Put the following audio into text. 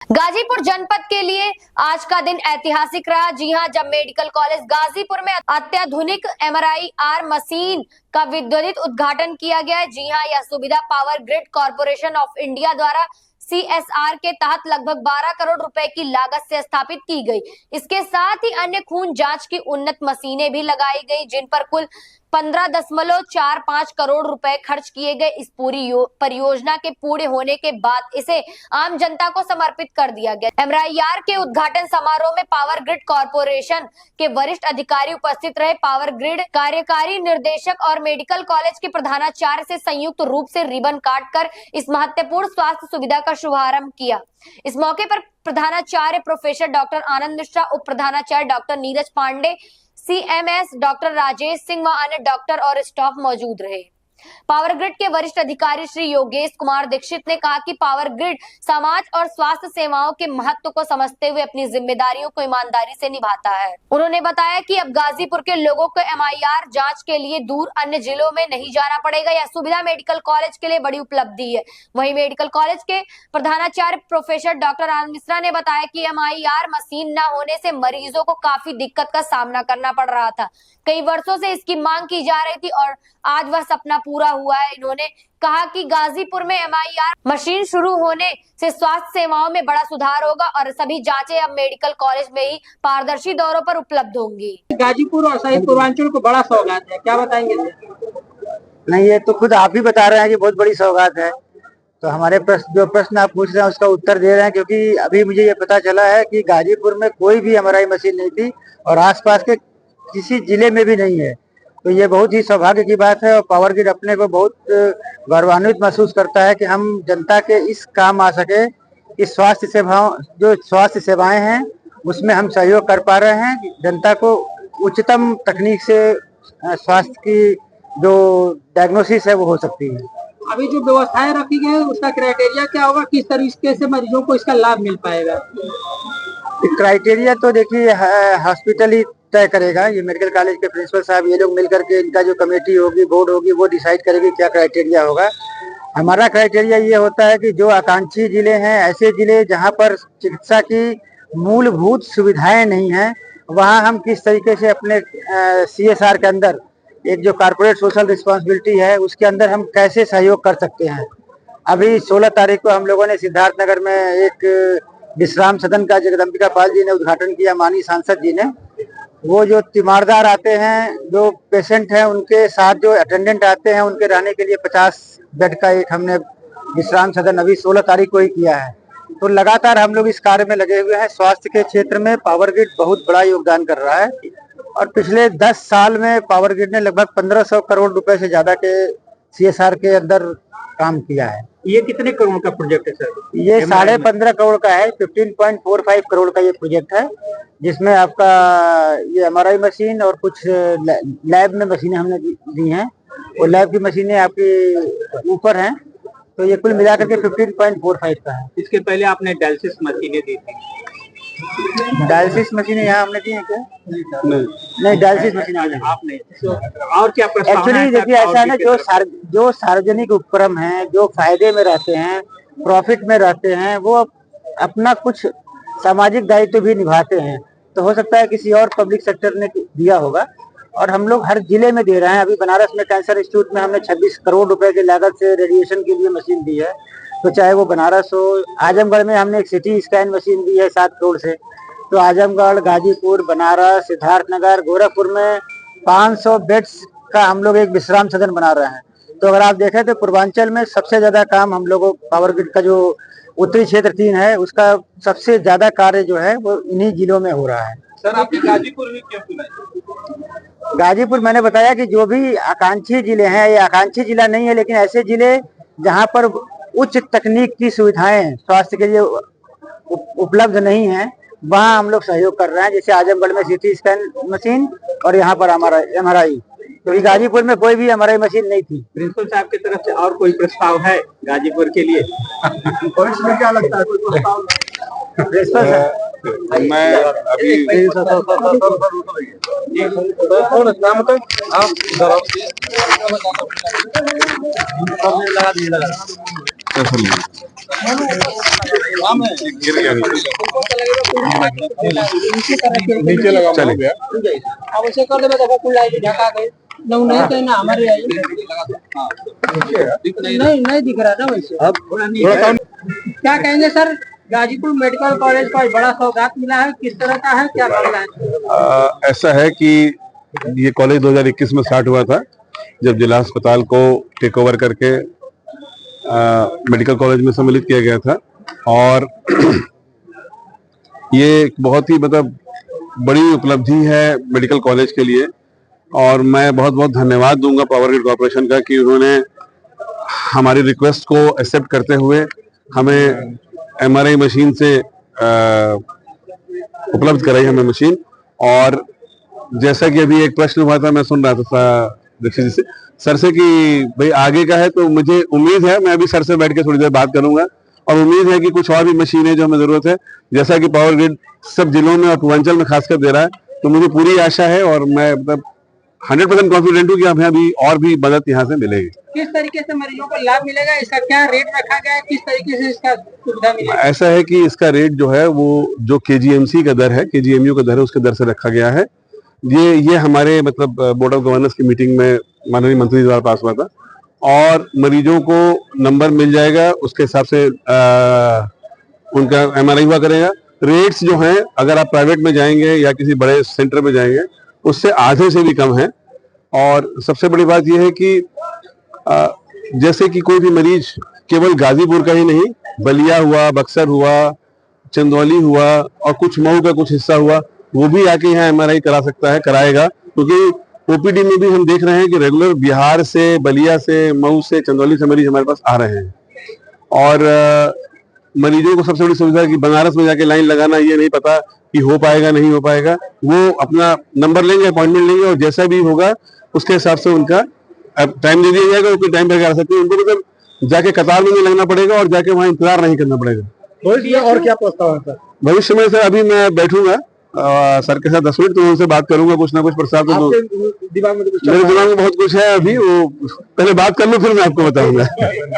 गाजीपुर जनपद के लिए आज का दिन ऐतिहासिक रहा। जी हां, जब मेडिकल कॉलेज गाजीपुर में अत्याधुनिक MRI मशीन का विद्युत उद्घाटन किया गया है। जी हां, यह सुविधा power grid corporation of India द्वारा CSR के तहत लगभग 12 करोड़ रुपए की लागत से स्थापित की गई। इसके साथ ही अन्य खून जांच की उन्नत मशीनें भी लगाई गई, जिन पर कुल 15.45 करोड़ रुपए खर्च किए गए। इस पूरी परियोजना के पूरे होने के बाद इसे आम जनता को समर्पित कर दिया गया। MRI के उद्घाटन समारोह में पावर ग्रिड कॉर्पोरेशन के वरिष्ठ अधिकारी उपस्थित रहे। पावर ग्रिड कार्यकारी निर्देशक और मेडिकल कॉलेज के प्रधानाचार्य से संयुक्त रूप से रिबन काटकर इस महत्वपूर्ण स्वास्थ्य सुविधा का शुभारंभ किया। इस मौके पर प्रधानाचार्य प्रोफेसर डॉक्टर आनंद मिश्रा, उप प्रधानाचार्य doctor Neeraj Pandey, CMS doctor Rajesh Singh व अन्य डॉक्टर और स्टाफ मौजूद रहे। पावर ग्रिड के वरिष्ठ अधिकारी श्री योगेश कुमार दीक्षित ने कहा कि पावर ग्रिड समाज और स्वास्थ्य सेवाओं के महत्व को समझते हुए अपनी जिम्मेदारियों को ईमानदारी से निभाता है। उन्होंने बताया कि अब गाजीपुर के लोगों को MIR जांच के लिए दूर अन्य जिलों में नहीं जाना पड़ेगा। यह सुविधा मेडिकल कॉलेज के लिए बड़ी उपलब्धि है। वहीं मेडिकल कॉलेज के प्रधानाचार्य प्रोफेसर डॉक्टर आनंद मिश्रा ने बताया कि MIR मशीन न होने से मरीजों को काफी दिक्कत का सामना करना पड़ रहा था। कई वर्षों से इसकी मांग की जा रही थी और आज वह सपना पूरा हुआ है। इन्होंने कहा कि गाजीपुर में MIR मशीन शुरू होने से स्वास्थ्य सेवाओं में बड़ा सुधार होगा और सभी जांचें अब मेडिकल कॉलेज में ही पारदर्शी दौरों पर उपलब्ध होंगी। गाजीपुर और शायद पूर्वांचल को बड़ा सौगात है, क्या बताएंगे? नहीं, ये तो खुद आप ही बता रहे हैं कि बहुत बड़ी सौगात है। तो हमारे जो प्रश्न आप पूछ रहे हैं उसका उत्तर दे रहे हैं, क्योंकि अभी मुझे ये पता चला है कि गाजीपुर में कोई भी MRI मशीन नहीं थी और आसपास के किसी जिले में भी नहीं है। तो ये बहुत ही सौभाग्य की बात है और पावर ग्रिड अपने को बहुत गौरवान्वित महसूस करता है कि हम जनता के इस काम आ सके। इस स्वास्थ्य सेवाएं हैं उसमें हम सहयोग कर पा रहे हैं। जनता को उच्चतम तकनीक से स्वास्थ्य की जो डायग्नोसिस है वो हो सकती है। अभी जो व्यवस्थाएं रखी गई है उसका क्राइटेरिया क्या होगा, किस तरीके से मरीजों को इसका लाभ मिल पाएगा? क्राइटेरिया तो देखिए हॉस्पिटल ही तय करेगा। ये मेडिकल कॉलेज के प्रिंसिपल साहब ये लोग मिलकर के, इनका जो कमेटी होगी, बोर्ड होगी, वो डिसाइड करेगी क्या क्राइटेरिया होगा। हमारा क्राइटेरिया ये होता है कि जो आकांक्षी जिले हैं, ऐसे जिले जहां पर चिकित्सा की मूलभूत सुविधाएं नहीं है, वहां हम किस तरीके से अपने CSR के अंदर एक जो कॉर्पोरेट सोशल रिस्पॉन्सिबिलिटी है उसके अंदर हम कैसे सहयोग कर सकते हैं। अभी 16 तारीख को हम लोगों ने सिद्धार्थनगर में एक विश्राम सदन का जगदम्बिका पाल जी ने उद्घाटन किया, माननीय सांसद जी ने। वो जो तीमारदार आते हैं, जो पेशेंट हैं, उनके साथ जो अटेंडेंट आते हैं, उनके रहने के लिए 50 बेड का एक हमने विश्राम सदन अभी 16 तारीख को ही किया है। तो लगातार हम लोग इस कार्य में लगे हुए हैं। स्वास्थ्य के क्षेत्र में पावर ग्रिड बहुत बड़ा योगदान कर रहा है और पिछले 10 साल में पावर ग्रिड ने लगभग 1500 करोड़ रुपए से ज्यादा के CSR के अंदर काम किया है। ये कितने करोड़ का प्रोजेक्ट है सर? ये 15.5 करोड़ का है। 15.45 करोड़ का ये प्रोजेक्ट है, जिसमें आपका ये MRI मशीन और कुछ लैब में मशीनें हमने दी हैं। वो लैब की मशीनें आपकी ऊपर हैं। तो ये कुल मिलाकर के 15.45 का है। इसके पहले आपने डायलिसिस मशीनें दी थी? डायलिसिस मशीनें यहाँ हमने दी है क्या? नहीं, डायलिसिस मशीन आपने। और क्या एक्चुअली देखिए ऐसा है ना, जो सार्वजनिक उपक्रम हैं, जो फायदे में रहते हैं, प्रॉफिट में रहते हैं, वो अपना कुछ सामाजिक दायित्व भी निभाते हैं। तो हो सकता है किसी और पब्लिक सेक्टर ने दिया होगा और हम लोग हर जिले में दे रहे हैं। अभी बनारस में कैंसर इंस्टीट्यूट में हमने 26 करोड़ रुपए की लागत से रेडिएशन के लिए मशीन दी है। तो चाहे वो बनारस हो, आजमगढ़ में हमने एक CT स्कैन मशीन दी है 7 करोड़ से। तो आजमगढ़, गाजीपुर, बनारस, सिद्धार्थनगर, गोरखपुर में 500 बेड्स का हम लोग एक विश्राम सदन बना रहे हैं। तो अगर आप देखें तो पूर्वांचल में सबसे ज्यादा काम हम लोगों पावर ग्रिड का जो उत्तरी क्षेत्र 3 है उसका सबसे ज्यादा कार्य जो है वो इन्हीं जिलों में हो रहा है। सर, आपने गाजीपुर में क्यों चुना? गाजीपुर मैंने बताया कि जो भी आकांक्षी जिले हैं, ये आकांक्षी जिला नहीं है, लेकिन ऐसे जिले जहां पर उच्च तकनीक की सुविधाएं स्वास्थ्य के लिए उपलब्ध नहीं है, वहां हम लोग सहयोग कर रहे हैं। जैसे आजमगढ़ में CT स्कैन मशीन और यहाँ पर हमारा MRI। क्योंकि गाजीपुर में कोई भी MRI मशीन नहीं थी। प्रिंसिपल साहब की तरफ से और कोई प्रस्ताव है गाजीपुर के लिए? इसमें क्या लगता है, कोई प्रस्ताव? प्रिंसिपल साहब मैं अभी कैसा नहीं गिर गया नीचे लगा चले गया अब उसे कर देबे तो कुल लाइट ढका गए नहीं तो ना हमारी आई नहीं दिख रहा था वैसे। अब थोड़ा क्या कहेंगे सर, गाजीपुर मेडिकल कॉलेज का बड़ा सौगात मिला है, किस तरह का है, क्या मामला है? ऐसा है कि ये कॉलेज 2021 में स्टार्ट हुआ था, जब जिला अस्पताल को टेक ओवर करके मेडिकल कॉलेज में सम्मिलित किया गया था। और ये एक बहुत ही मतलब बड़ी उपलब्धि है मेडिकल कॉलेज के लिए, और मैं बहुत बहुत धन्यवाद दूंगा पावर ग्रिड कॉर्पोरेशन का कि उन्होंने हमारी रिक्वेस्ट को एक्सेप्ट करते हुए हमें MRI मशीन से उपलब्ध कराई हमें मशीन। और जैसा कि अभी एक प्रश्न हुआ था, मैं सुन रहा था दीक्षित जी से, सर से कि भाई आगे का है, तो मुझे उम्मीद है, मैं अभी सर से बैठ के थोड़ी देर बात करूंगा, और उम्मीद है कि कुछ और भी मशीनें जो हमें जरूरत है, जैसा कि पावर ग्रिड सब जिलों में और पूर्वांचल में खासकर दे रहा है, तो मुझे पूरी आशा है और मैं मतलब 100% कॉन्फिडेंट हूँ कि हमें अभी और भी मदद यहाँ से मिलेगी। किस तरीके से मरीजों को लाभ मिलेगा, इसका क्या रेट रखा गया है, किस तरीके से इसका सुविधा मिलेगा? ऐसा है कि इसका रेट जो है वो जो KGMC का दर है, KGMU का दर है, उसके दर से रखा गया है। ये हमारे मतलब बोर्ड ऑफ गवर्नर्स की मीटिंग में माननीय मंत्री द्वारा पास हुआ था, और मरीजों को नंबर मिल जाएगा, उसके हिसाब से उनका MRI हुआ करेगा। रेट्स जो हैं, अगर आप प्राइवेट में जाएंगे या किसी बड़े सेंटर में जाएंगे, उससे आधे से भी कम है। और सबसे बड़ी बात यह है कि जैसे कि कोई भी मरीज केवल गाजीपुर का ही नहीं, बलिया हुआ, बक्सर हुआ, चंदौली हुआ और कुछ मऊ का कुछ हिस्सा हुआ, वो भी आके यहाँ MRI करा सकता है, कराएगा। क्योंकि OPD में भी हम देख रहे हैं कि रेगुलर बिहार से, बलिया से, मऊ से, चंदौली से मरीज हमारे पास आ रहे हैं। और मरीजों को सबसे बड़ी सुविधा है कि बनारस में जाके लाइन लगाना, ये नहीं पता कि हो पाएगा नहीं हो पाएगा। वो अपना नंबर लेंगे, अपॉइंटमेंट लेंगे, और जैसा भी होगा उसके हिसाब से उनका टाइम दे दिया जाएगा, उनके टाइम पर करा सकते हैं। उनको मतलब जाके कतार में नहीं लगना पड़ेगा और जाके वहाँ इंतजार नहीं करना पड़ेगा। और क्या प्रस्ताव है सर भविष्य में? सर अभी मैं बैठूंगा सर के साथ 10 मिनट, तो उनसे बात करूंगा, कुछ ना कुछ प्रस्ताव। तो दिमाग में मेरे दिमाग में बहुत कुछ है, अभी वो पहले बात कर लो, फिर मैं आपको बताऊंगा।